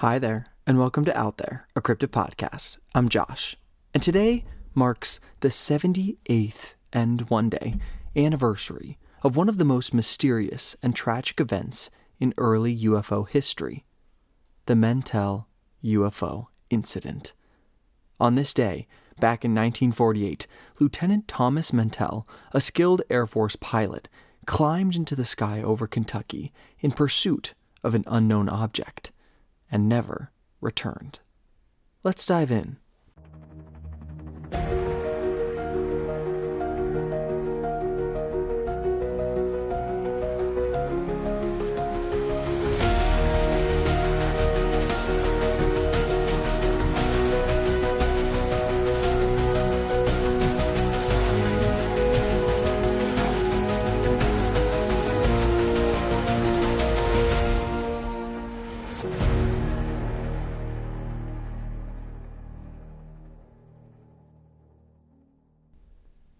Hi there, and welcome to Out There, a Cryptid podcast. I'm Josh, and today marks the 78th and one day anniversary of one of the most mysterious and tragic events in early UFO history, the Mantell UFO incident. On this day, back in 1948, Lieutenant Thomas Mantell, a skilled Air Force pilot, climbed into the sky over Kentucky in pursuit of an unknown object, and never returned. Let's dive in.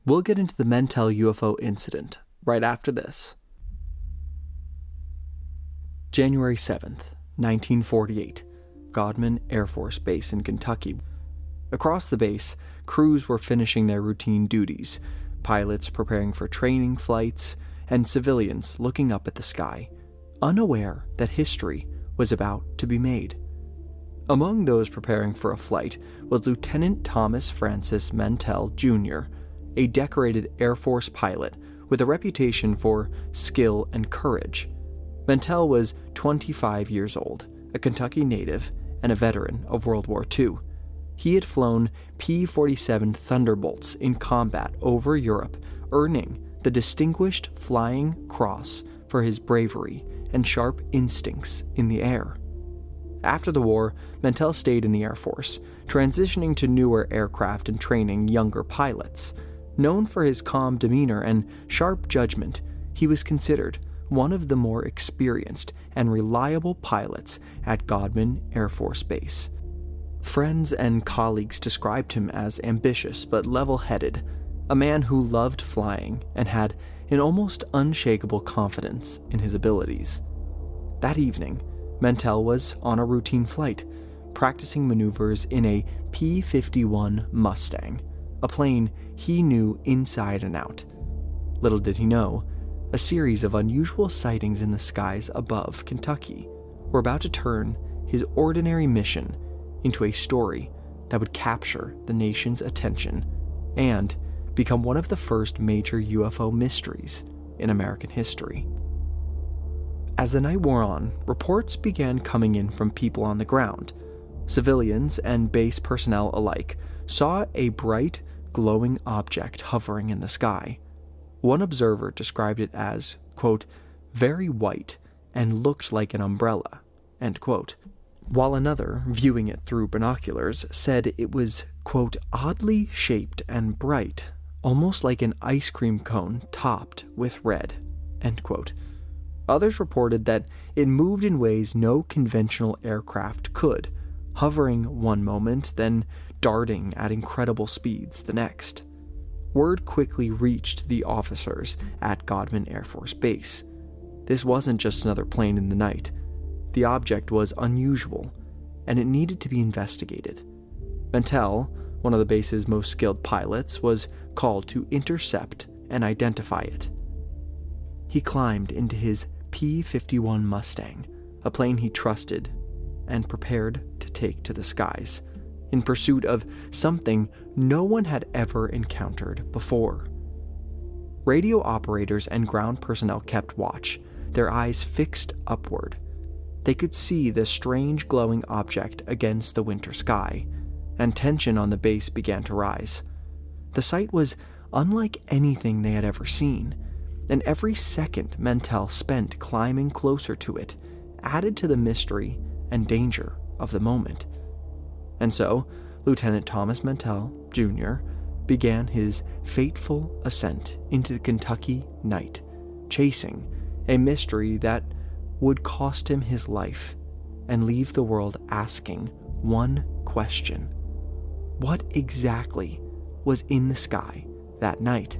We'll get into the Mantell UFO incident right after this. January 7th, 1948, Godman Air Force Base in Kentucky. Across the base, crews were finishing their routine duties, pilots preparing for training flights, and civilians looking up at the sky, unaware that history was about to be made. Among those preparing for a flight was Lieutenant Thomas Francis Mantell, Jr., a decorated Air Force pilot with a reputation for skill and courage. Mantell was 25 years old, a Kentucky native, and a veteran of World War II. He had flown P-47 Thunderbolts in combat over Europe, earning the Distinguished Flying Cross for his bravery and sharp instincts in the air. After the war, Mantell stayed in the Air Force, transitioning to newer aircraft and training younger pilots. Known for his calm demeanor and sharp judgment, he was considered one of the more experienced and reliable pilots at Godman Air Force Base. Friends and colleagues described him as ambitious but level-headed, a man who loved flying and had an almost unshakable confidence in his abilities. That evening, Mantell was on a routine flight, practicing maneuvers in a P-51 Mustang, a plane he knew inside and out. Little did he know, a series of unusual sightings in the skies above Kentucky were about to turn his ordinary mission into a story that would capture the nation's attention and become one of the first major UFO mysteries in American history. As the night wore on, reports began coming in from people on the ground. Civilians and base personnel alike saw a bright, glowing object hovering in the sky. One observer described it as, quote, very white and looked like an umbrella, end quote, while another, viewing it through binoculars, said it was, quote, oddly shaped and bright, almost like an ice cream cone topped with red, end quote. Others reported that it moved in ways no conventional aircraft could, hovering one moment, then darting at incredible speeds the next. Word quickly reached the officers at Godman Air Force Base. This wasn't just another plane in the night. The object was unusual, and it needed to be investigated. Mantell, one of the base's most skilled pilots, was called to intercept and identify it. He climbed into his P-51 Mustang, a plane he trusted and prepared to take to the skies, in pursuit of something no one had ever encountered before. Radio operators and ground personnel kept watch, their eyes fixed upward. They could see the strange glowing object against the winter sky, and tension on the base began to rise. The sight was unlike anything they had ever seen, and every second Mantell spent climbing closer to it added to the mystery and danger of the moment. And so, Lieutenant Thomas Mantell, Jr., began his fateful ascent into the Kentucky night, chasing a mystery that would cost him his life and leave the world asking one question: what exactly was in the sky that night?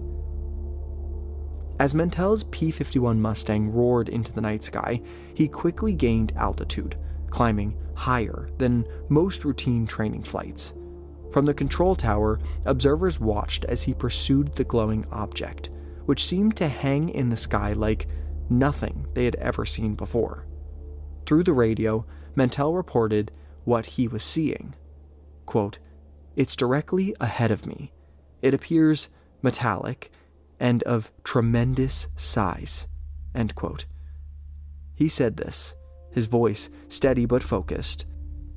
As Mantell's P-51 Mustang roared into the night sky, he quickly gained altitude, climbing higher than most routine training flights. From the control tower, observers watched as he pursued the glowing object, which seemed to hang in the sky like nothing they had ever seen before. Through the radio, Mantell reported what he was seeing. Quote, "It's directly ahead of me. It appears metallic and of tremendous size." End quote. He said this, his voice steady but focused,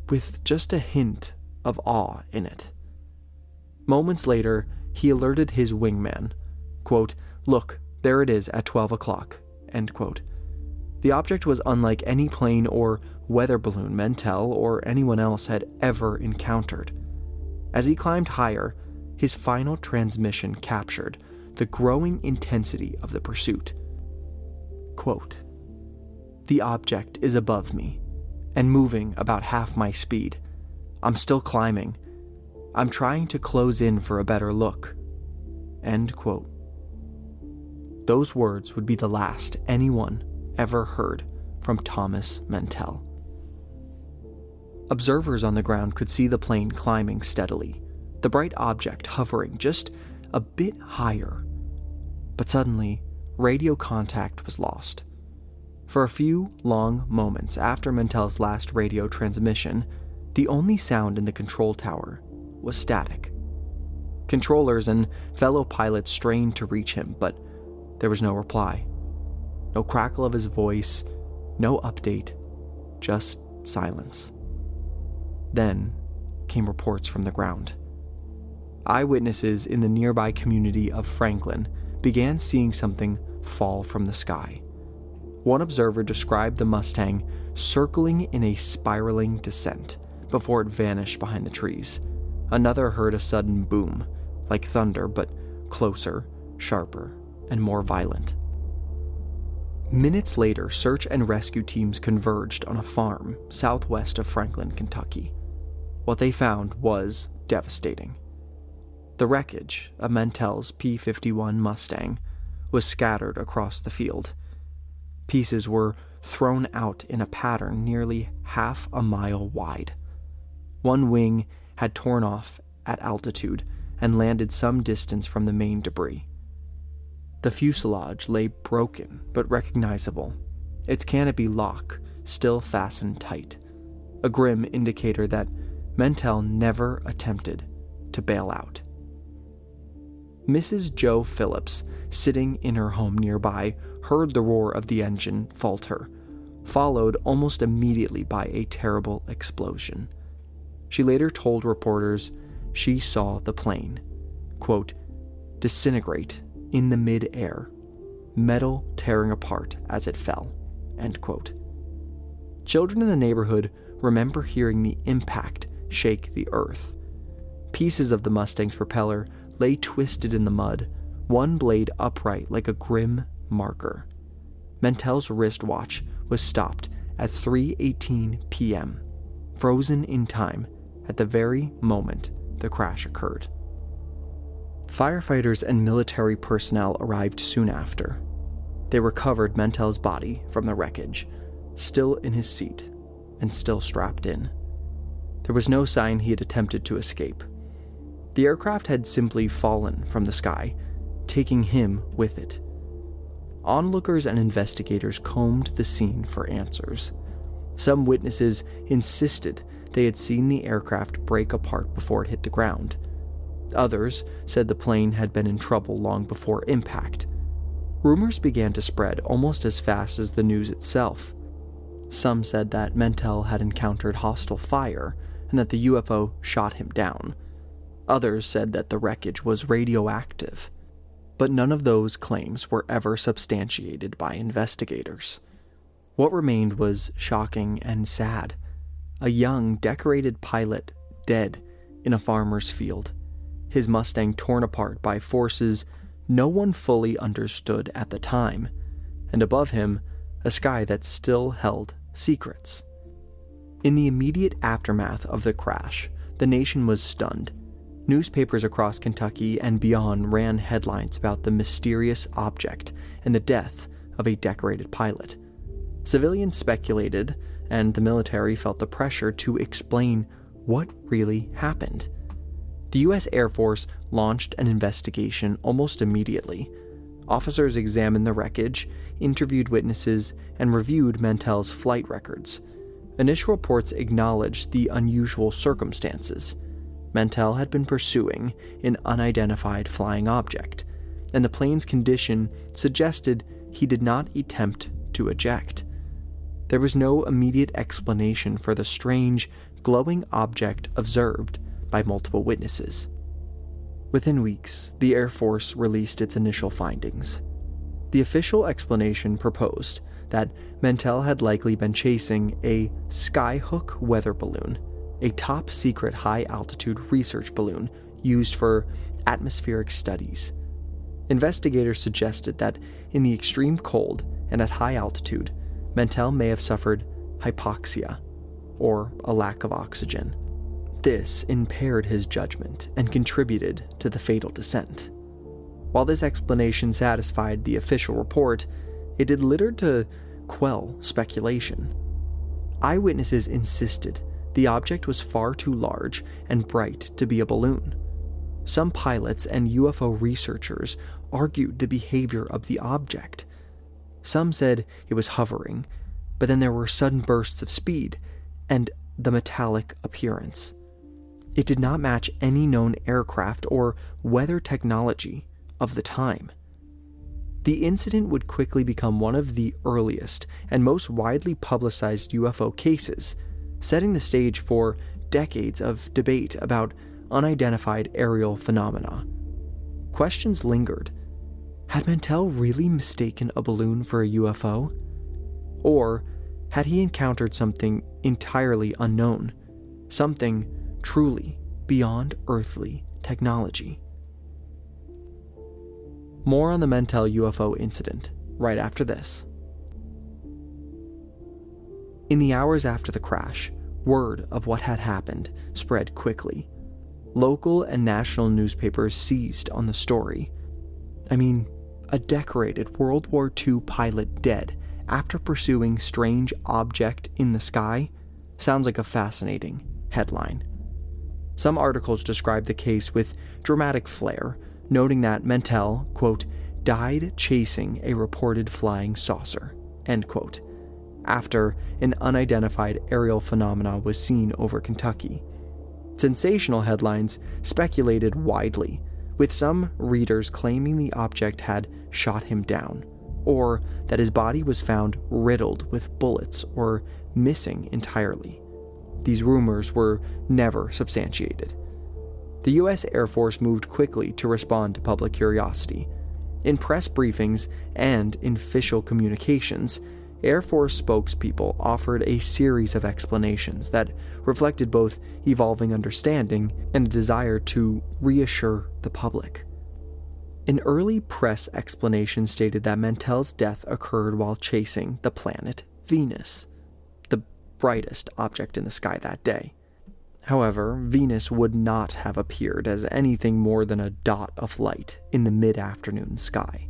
with just a hint of awe in it. Moments later, he alerted his wingman, quote, "Look, there it is at 12 o'clock, end quote. The object was unlike any plane or weather balloon Mantell or anyone else had ever encountered. As he climbed higher, his final transmission captured the growing intensity of the pursuit. Quote, "The object is above me and moving about half my speed. I'm still climbing. I'm trying to close in for a better look." End quote. Those words would be the last anyone ever heard from Thomas Mantell. Observers on the ground could see the plane climbing steadily, the bright object hovering just a bit higher. But suddenly, radio contact was lost. For a few long moments after Mantell's last radio transmission, the only sound in the control tower was static. Controllers and fellow pilots strained to reach him, but there was no reply. No crackle of his voice, no update, just silence. Then came reports from the ground. Eyewitnesses in the nearby community of Franklin began seeing something fall from the sky. One observer described the Mustang circling in a spiraling descent before it vanished behind the trees. Another heard a sudden boom, like thunder, but closer, sharper, and more violent. Minutes later, search and rescue teams converged on a farm southwest of Franklin, Kentucky. What they found was devastating. The wreckage of Mantell's P-51 Mustang was scattered across the field. Pieces were thrown out in a pattern nearly half a mile wide. One wing had torn off at altitude and landed some distance from the main debris. The fuselage lay broken but recognizable, its canopy lock still fastened tight, a grim indicator that Mantell never attempted to bail out. Mrs. Joe Phillips, sitting in her home nearby, heard the roar of the engine falter, followed almost immediately by a terrible explosion. She later told reporters she saw the plane, quote, "disintegrate in the mid-air, metal tearing apart as it fell," end quote. Children in the neighborhood remember hearing the impact shake the earth. Pieces of the Mustang's propeller lay twisted in the mud, one blade upright like a grim marker. Mantell's wristwatch was stopped at 3:18 p.m., frozen in time at the very moment the crash occurred. Firefighters and military personnel arrived soon after. They recovered Mantell's body from the wreckage, still in his seat and still strapped in. There was no sign he had attempted to escape. The aircraft had simply fallen from the sky, taking him with it. Onlookers and investigators combed the scene for answers. Some witnesses insisted they had seen the aircraft break apart before it hit the ground. Others said the plane had been in trouble long before impact. Rumors began to spread almost as fast as the news itself. Some said that Mantell had encountered hostile fire and that the UFO shot him down. Others said that the wreckage was radioactive. But none of those claims were ever substantiated by investigators. What remained was shocking and sad. A young, decorated pilot dead in a farmer's field, his Mustang torn apart by forces no one fully understood at the time, and above him, a sky that still held secrets. In the immediate aftermath of the crash, the nation was stunned. Newspapers across Kentucky and beyond ran headlines about the mysterious object and the death of a decorated pilot. Civilians speculated and the military felt the pressure to explain what really happened. The U.S. Air Force launched an investigation almost immediately. Officers examined the wreckage, interviewed witnesses, and reviewed Mantell's flight records. Initial reports acknowledged the unusual circumstances. Mantell had been pursuing an unidentified flying object, and the plane's condition suggested he did not attempt to eject. There was no immediate explanation for the strange, glowing object observed by multiple witnesses. Within weeks, the Air Force released its initial findings. The official explanation proposed that Mantell had likely been chasing a skyhook weather balloon, a top-secret high-altitude research balloon used for atmospheric studies. Investigators suggested that in the extreme cold and at high altitude, Mantell may have suffered hypoxia, or a lack of oxygen. This impaired his judgment and contributed to the fatal descent. While this explanation satisfied the official report, it did little to quell speculation. Eyewitnesses insisted the object was far too large and bright to be a balloon. Some pilots and UFO researchers argued the behavior of the object. Some said it was hovering, but then there were sudden bursts of speed and the metallic appearance. It did not match any known aircraft or weather technology of the time. The incident would quickly become one of the earliest and most widely publicized UFO cases, setting the stage for decades of debate about unidentified aerial phenomena. Questions lingered. Had Mantell really mistaken a balloon for a UFO? Or had he encountered something entirely unknown, something truly beyond earthly technology? More on the Mantell UFO incident right after this. In the hours after the crash, word of what had happened spread quickly. Local and national newspapers seized on the story. A decorated World War II pilot dead after pursuing strange object in the sky sounds like a fascinating headline. Some articles describe the case with dramatic flair, noting that Mantell, quote, died chasing a reported flying saucer, end quote, after an unidentified aerial phenomena was seen over Kentucky. Sensational headlines speculated widely, with some readers claiming the object had shot him down, or that his body was found riddled with bullets or missing entirely. These rumors were never substantiated. The U.S. Air Force moved quickly to respond to public curiosity. In press briefings and in official communications, Air Force spokespeople offered a series of explanations that reflected both evolving understanding and a desire to reassure the public. An early press explanation stated that Mantell's death occurred while chasing the planet Venus, the brightest object in the sky that day. However, Venus would not have appeared as anything more than a dot of light in the mid-afternoon sky.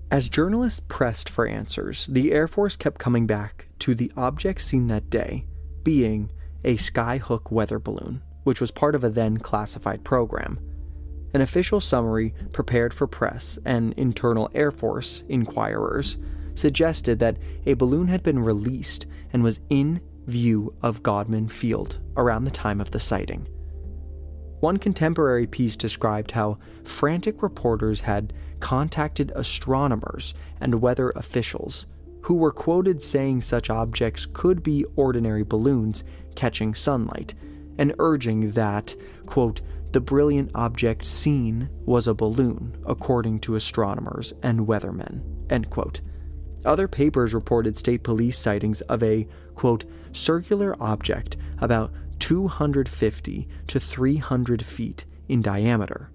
As journalists pressed for answers, the Air Force kept coming back to the object seen that day being a skyhook weather balloon, which was part of a then classified program. An official summary prepared for press and internal Air Force inquirers suggested that a balloon had been released and was in view of Godman Field around the time of the sighting. One contemporary piece described how frantic reporters had contacted astronomers and weather officials, who were quoted saying such objects could be ordinary balloons catching sunlight, and urging that, quote, the brilliant object seen was a balloon, according to astronomers and weathermen, end quote. Other papers reported state police sightings of a, quote, circular object about 250 to 300 feet in diameter,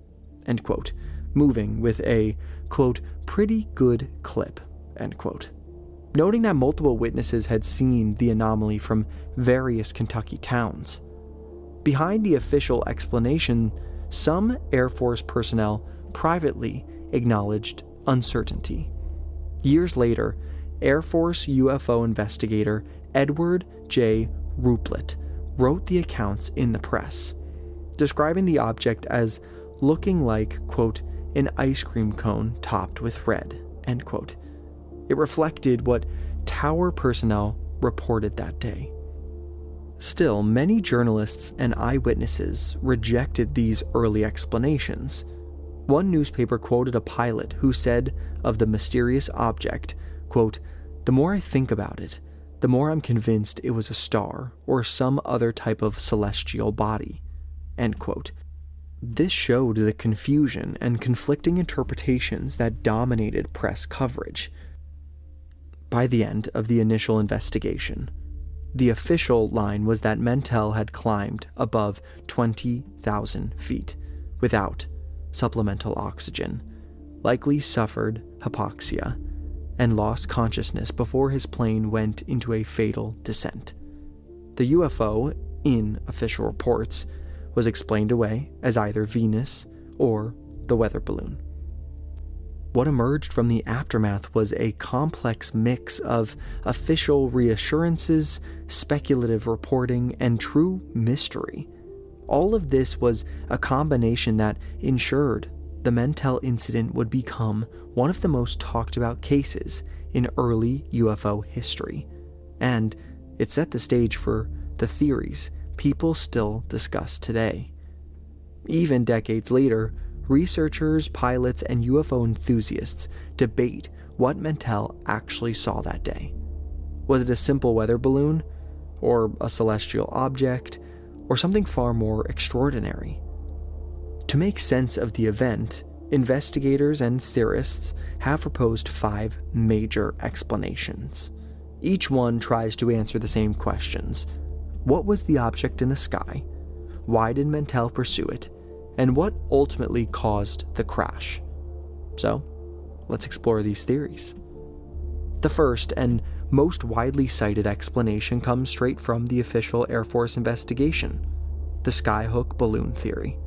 end quote, moving with a, quote, pretty good clip, end quote. Noting that multiple witnesses had seen the anomaly from various Kentucky towns. Behind the official explanation, some Air Force personnel privately acknowledged uncertainty. Years later, Air Force UFO investigator Edward J. Ruppelt wrote the accounts in the press, describing the object as looking like, quote, an ice cream cone topped with red, end quote. It reflected what tower personnel reported that day. Still, many journalists and eyewitnesses rejected these early explanations. One newspaper quoted a pilot who said of the mysterious object, quote, "The more I think about it, the more I'm convinced it was a star or some other type of celestial body," end quote. This showed the confusion and conflicting interpretations that dominated press coverage. By the end of the initial investigation, the official line was that Mantell had climbed above 20,000 feet without supplemental oxygen, likely suffered hypoxia, and lost consciousness before his plane went into a fatal descent. The UFO, in official reports, was explained away as either Venus or the weather balloon. What emerged from the aftermath was a complex mix of official reassurances, speculative reporting, and true mystery. All of this was a combination that ensured the Mantell incident would become one of the most talked about cases in early UFO history, and it set the stage for the theories people still discuss today. Even decades later, researchers, pilots, and UFO enthusiasts debate what Mantell actually saw that day. Was it a simple weather balloon, or a celestial object, or something far more extraordinary? To make sense of the event, investigators and theorists have proposed 5 major explanations. Each one tries to answer the same questions. What was the object in the sky? Why did Mantell pursue it? And what ultimately caused the crash? So, let's explore these theories. The first and most widely cited explanation comes straight from the official Air Force investigation, the skyhook balloon theory.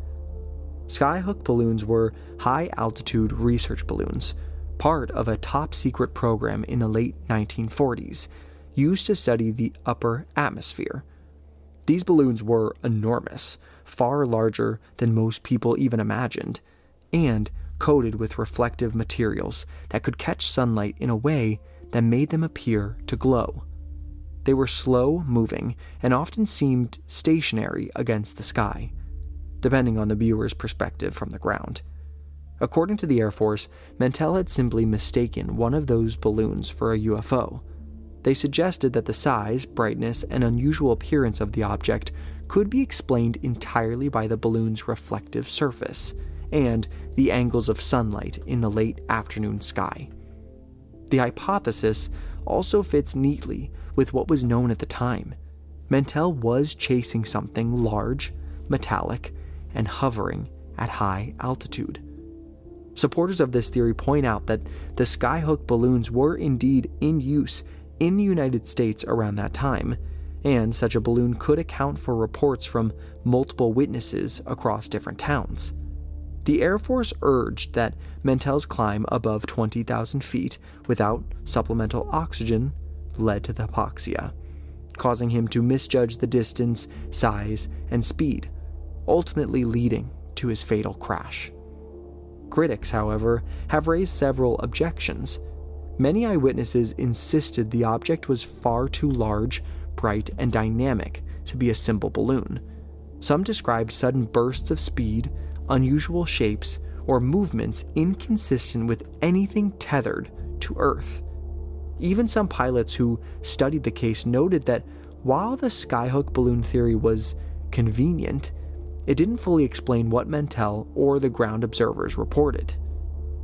Skyhook balloons were high-altitude research balloons, part of a top-secret program in the late 1940s, used to study the upper atmosphere. These balloons were enormous, far larger than most people even imagined, and coated with reflective materials that could catch sunlight in a way that made them appear to glow. They were slow-moving and often seemed stationary against the sky, depending on the viewer's perspective from the ground. According to the Air Force, Mantell had simply mistaken one of those balloons for a UFO. They suggested that the size, brightness, and unusual appearance of the object could be explained entirely by the balloon's reflective surface and the angles of sunlight in the late afternoon sky. The hypothesis also fits neatly with what was known at the time. Mantell was chasing something large, metallic, and hovering at high altitude. Supporters of this theory point out that the skyhook balloons were indeed in use in the United States around that time, and such a balloon could account for reports from multiple witnesses across different towns. The Air Force urged that Mantell's climb above 20,000 feet without supplemental oxygen led to the hypoxia, causing him to misjudge the distance, size, and speed, ultimately leading to his fatal crash. Critics, however, have raised several objections. Many eyewitnesses insisted the object was far too large, bright, and dynamic to be a simple balloon. Some described sudden bursts of speed, unusual shapes, or movements inconsistent with anything tethered to Earth. Even some pilots who studied the case noted that while the skyhook balloon theory was convenient, it didn't fully explain what Mantell or the ground observers reported.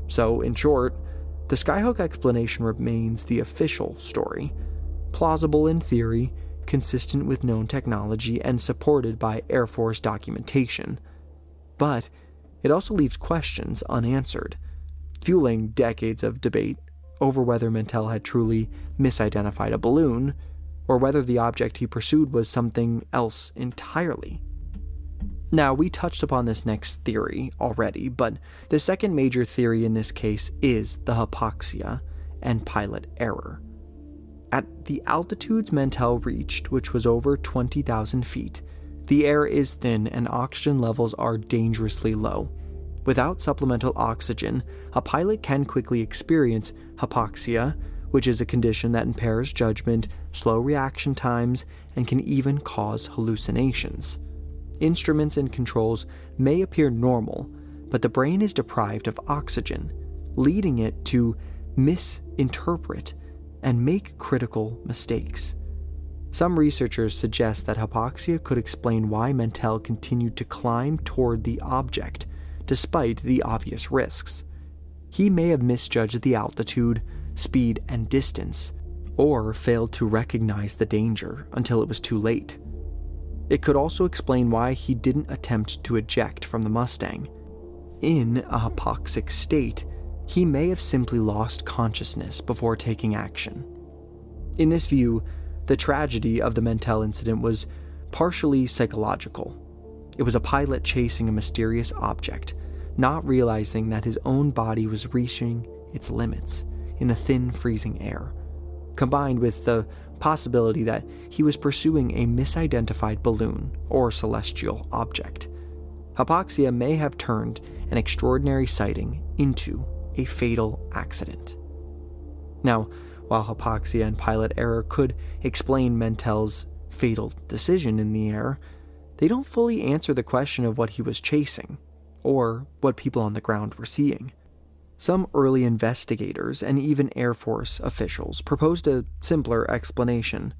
So, in short, the skyhook explanation remains the official story, plausible in theory, consistent with known technology, and supported by Air Force documentation. But it also leaves questions unanswered, fueling decades of debate over whether Mantell had truly misidentified a balloon, or whether the object he pursued was something else entirely. Now, we touched upon this next theory already, but the second major theory in this case is the hypoxia and pilot error. At the altitudes Mantell reached, which was over 20,000 feet, the air is thin and oxygen levels are dangerously low. Without supplemental oxygen, a pilot can quickly experience hypoxia, which is a condition that impairs judgment, slow reaction times, and can even cause hallucinations. Instruments and controls may appear normal, but the brain is deprived of oxygen, leading it to misinterpret and make critical mistakes. Some researchers suggest that hypoxia could explain why Mantell continued to climb toward the object, despite the obvious risks. He may have misjudged the altitude, speed, and distance, or failed to recognize the danger until it was too late. It could also explain why he didn't attempt to eject from the Mustang. In a hypoxic state, he may have simply lost consciousness before taking action. In this view, the tragedy of the Mantell incident was partially psychological. It was a pilot chasing a mysterious object, not realizing that his own body was reaching its limits in the thin, freezing air, combined with the possibility that he was pursuing a misidentified balloon or celestial object. Hypoxia may have turned an extraordinary sighting into a fatal accident. Now, while hypoxia and pilot error could explain Mantell's fatal decision in the air, they don't fully answer the question of what he was chasing, or what people on the ground were seeing. Some early investigators and even Air Force officials proposed a simpler explanation.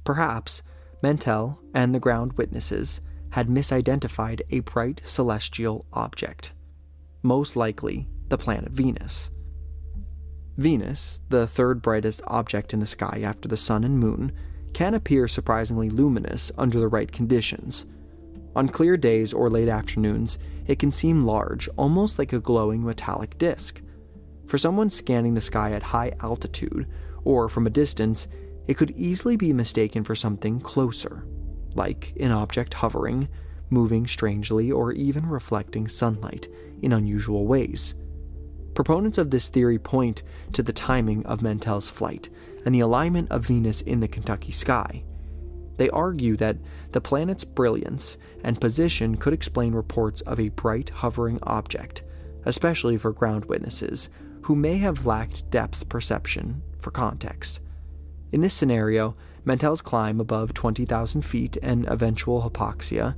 Perhaps Mantell and the ground witnesses had misidentified a bright celestial object, most likely the planet Venus. Venus, the third brightest object in the sky after the sun and moon, can appear surprisingly luminous under the right conditions. On clear days or late afternoons, it can seem large, almost like a glowing metallic disk. For someone scanning the sky at high altitude, or from a distance, it could easily be mistaken for something closer, like an object hovering, moving strangely, or even reflecting sunlight in unusual ways. Proponents of this theory point to the timing of Mantell's flight and the alignment of Venus in the Kentucky sky. They argue that the planet's brilliance and position could explain reports of a bright hovering object, especially for ground witnesses who may have lacked depth perception for context. In this scenario, Mantell's climb above 20,000 feet and eventual hypoxia,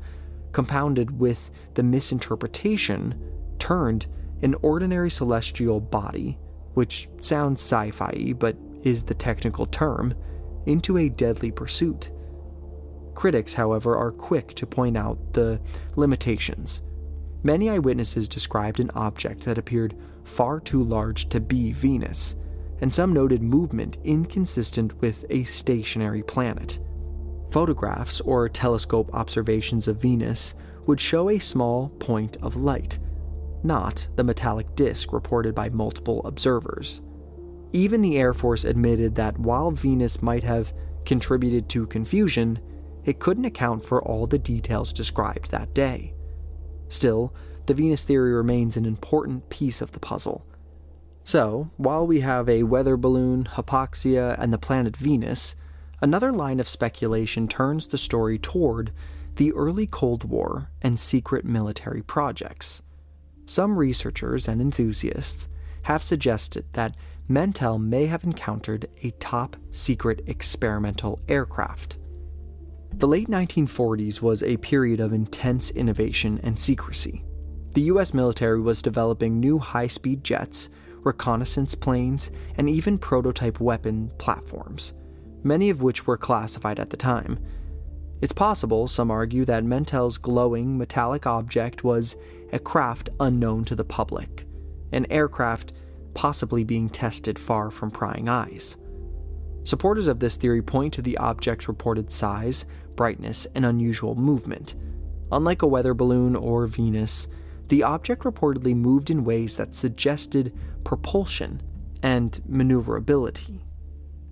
compounded with the misinterpretation, turned an ordinary celestial body, which sounds sci-fi but is the technical term, into a deadly pursuit. Critics, however, are quick to point out the limitations. Many eyewitnesses described an object that appeared far too large to be Venus, and some noted movement inconsistent with a stationary planet. Photographs or telescope observations of Venus would show a small point of light, not the metallic disk reported by multiple observers. Even the Air Force admitted that while Venus might have contributed to confusion, it couldn't account for all the details described that day. Still, the Venus theory remains an important piece of the puzzle. So, while we have a weather balloon, hypoxia, and the planet Venus, another line of speculation turns the story toward the early Cold War and secret military projects. Some researchers and enthusiasts have suggested that Mantell may have encountered a top-secret experimental aircraft. The late 1940s was a period of intense innovation and secrecy. The U.S. military was developing new high-speed jets, reconnaissance planes, and even prototype weapon platforms, many of which were classified at the time. It's possible, some argue, that Mantell's glowing metallic object was a craft unknown to the public, an aircraft possibly being tested far from prying eyes. Supporters of this theory point to the object's reported size, brightness, and unusual movement. Unlike a weather balloon or Venus, the object reportedly moved in ways that suggested propulsion and maneuverability.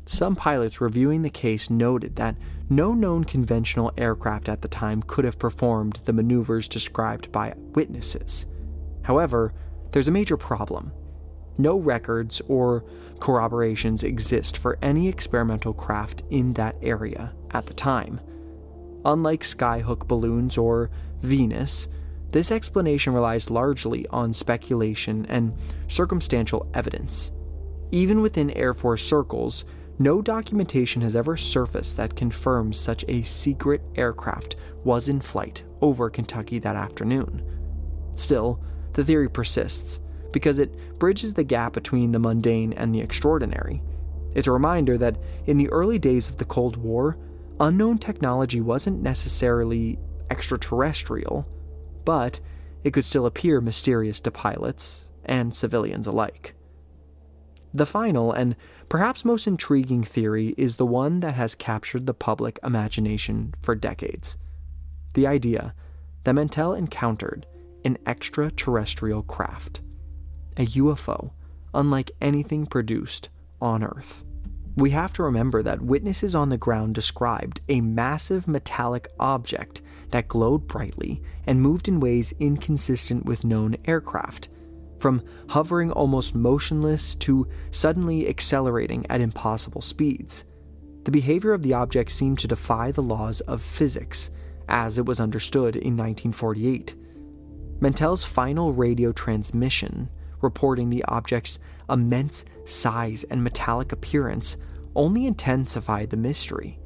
Some pilots reviewing the case noted that no known conventional aircraft at the time could have performed the maneuvers described by witnesses. However, there's a major problem. No records or corroborations exist for any experimental craft in that area at the time. Unlike skyhook balloons or Venus, this explanation relies largely on speculation and circumstantial evidence. Even within Air Force circles, no documentation has ever surfaced that confirms such a secret aircraft was in flight over Kentucky that afternoon. Still, the theory persists because it bridges the gap between the mundane and the extraordinary. It's a reminder that in the early days of the Cold War, unknown technology wasn't necessarily extraterrestrial, but it could still appear mysterious to pilots and civilians alike. The final and perhaps most intriguing theory is the one that has captured the public imagination for decades. The idea that Mantell encountered an extraterrestrial craft, a UFO, unlike anything produced on Earth. We have to remember that witnesses on the ground described a massive metallic object that glowed brightly and moved in ways inconsistent with known aircraft, from hovering almost motionless to suddenly accelerating at impossible speeds. The behavior of the object seemed to defy the laws of physics, as it was understood in 1948. Mantell's final radio transmission, reporting the object's immense size and metallic appearance, only intensified the mystery.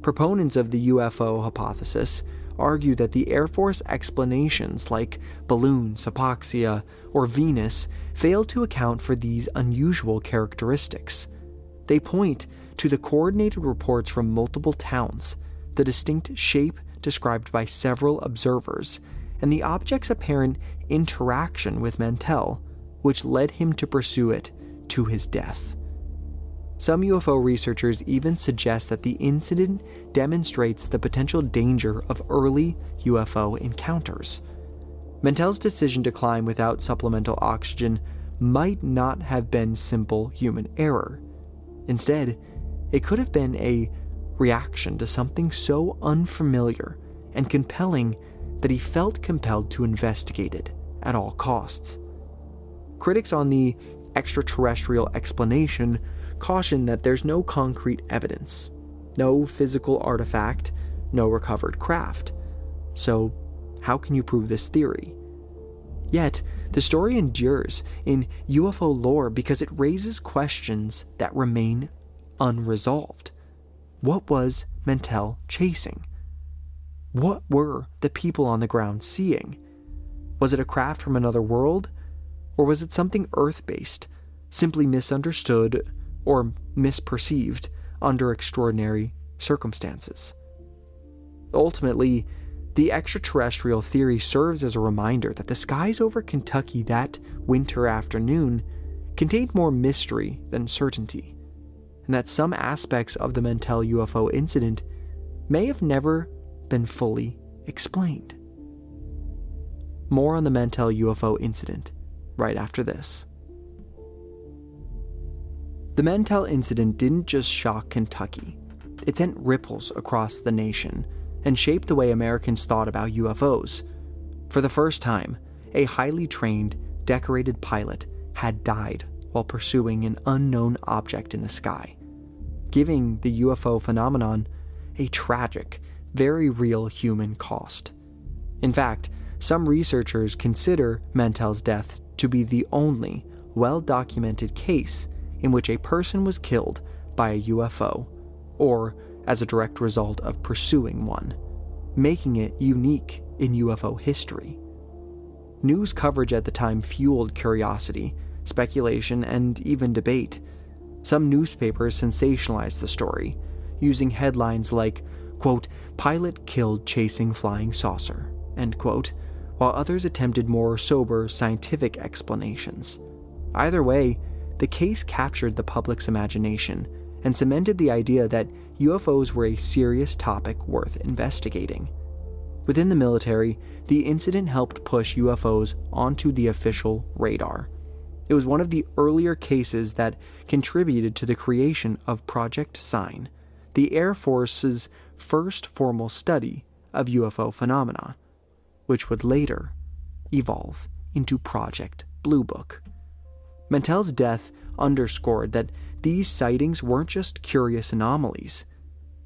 Proponents of the UFO hypothesis argue that the Air Force explanations like balloons, hypoxia, or Venus fail to account for these unusual characteristics. They point to the coordinated reports from multiple towns, the distinct shape described by several observers, and the object's apparent interaction with Mantell, which led him to pursue it to his death. Some UFO researchers even suggest that the incident demonstrates the potential danger of early UFO encounters. Mantell's decision to climb without supplemental oxygen might not have been simple human error. Instead, it could have been a reaction to something so unfamiliar and compelling that he felt compelled to investigate it at all costs. Critics on the extraterrestrial explanation caution that there's no concrete evidence, no physical artifact, no recovered craft. So, how can you prove this theory? Yet, the story endures in UFO lore because it raises questions that remain unresolved. What was Mantell chasing? What were the people on the ground seeing? Was it a craft from another world? Or was it something Earth-based, simply misunderstood or misperceived under extraordinary circumstances? Ultimately, the extraterrestrial theory serves as a reminder that the skies over Kentucky that winter afternoon contained more mystery than certainty, and that some aspects of the Mantell UFO incident may have never been fully explained. More on the Mantell UFO incident right after this. The Mantell incident didn't just shock Kentucky. It sent ripples across the nation and shaped the way Americans thought about UFOs. For the first time, a highly trained, decorated pilot had died while pursuing an unknown object in the sky, giving the UFO phenomenon a tragic, very real human cost. In fact, some researchers consider Mantell's death to be the only well-documented case in which a person was killed by a UFO, or as a direct result of pursuing one, making it unique in UFO history. News coverage at the time fueled curiosity, speculation, and even debate. Some newspapers sensationalized the story, using headlines like, quote, "Pilot killed chasing flying saucer," end quote, while others attempted more sober scientific explanations. Either way, the case captured the public's imagination and cemented the idea that UFOs were a serious topic worth investigating. Within the military, the incident helped push UFOs onto the official radar. It was one of the earlier cases that contributed to the creation of Project Sign, the Air Force's first formal study of UFO phenomena, which would later evolve into Project Blue Book. Mantell's death underscored that these sightings weren't just curious anomalies.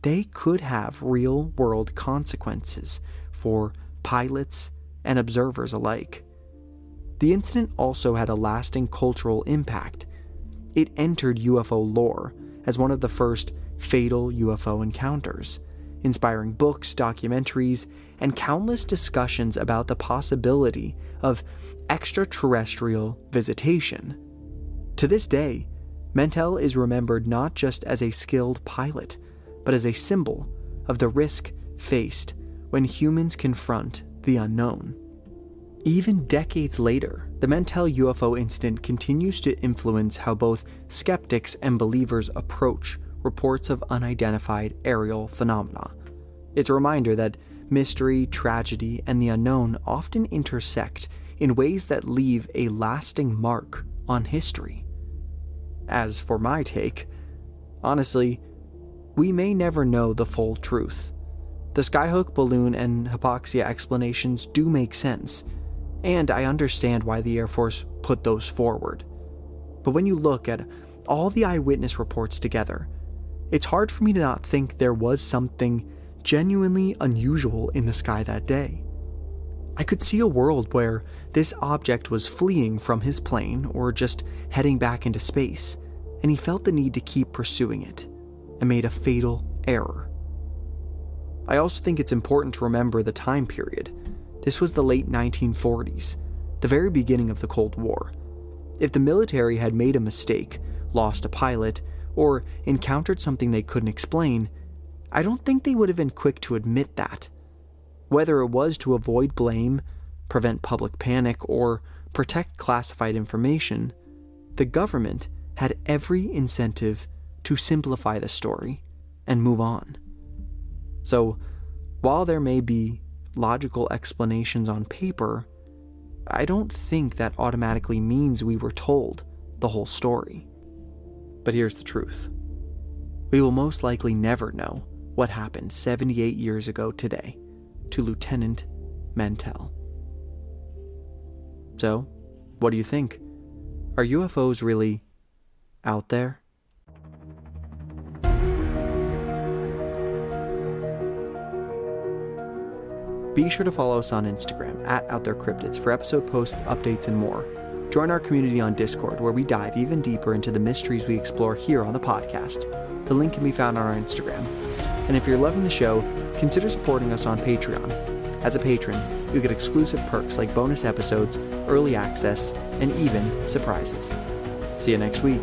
They could have real-world consequences for pilots and observers alike. The incident also had a lasting cultural impact. It entered UFO lore as one of the first fatal UFO encounters, inspiring books, documentaries, and countless discussions about the possibility of extraterrestrial visitation. To this day, Mantell is remembered not just as a skilled pilot, but as a symbol of the risk faced when humans confront the unknown. Even decades later, the Mantell UFO incident continues to influence how both skeptics and believers approach reports of unidentified aerial phenomena. It's a reminder that mystery, tragedy, and the unknown often intersect in ways that leave a lasting mark on history. As for my take, honestly, we may never know the full truth. The skyhook balloon and hypoxia explanations do make sense, and I understand why the Air Force put those forward. But when you look at all the eyewitness reports together, it's hard for me to not think there was something genuinely unusual in the sky that day. I could see a world where this object was fleeing from his plane or just heading back into space, and he felt the need to keep pursuing it and made a fatal error. I also think it's important to remember the time period. This was the late 1940s, the very beginning of the Cold War. If the military had made a mistake, lost a pilot, or encountered something they couldn't explain, I don't think they would have been quick to admit that. Whether it was to avoid blame, prevent public panic, or protect classified information, the government had every incentive to simplify the story and move on. So, while there may be logical explanations on paper, I don't think that automatically means we were told the whole story. But here's the truth. We will most likely never know what happened 78 years ago today to Lieutenant Mantell. So, what do you think? Are UFOs really out there? Be sure to follow us on Instagram @OutThereCryptids for episode posts, updates, and more. Join our community on Discord, where we dive even deeper into the mysteries we explore here on the podcast. The link can be found on our Instagram. And if you're loving the show, consider supporting us on Patreon. As a patron, you get exclusive perks like bonus episodes, early access, and even surprises. See you next week.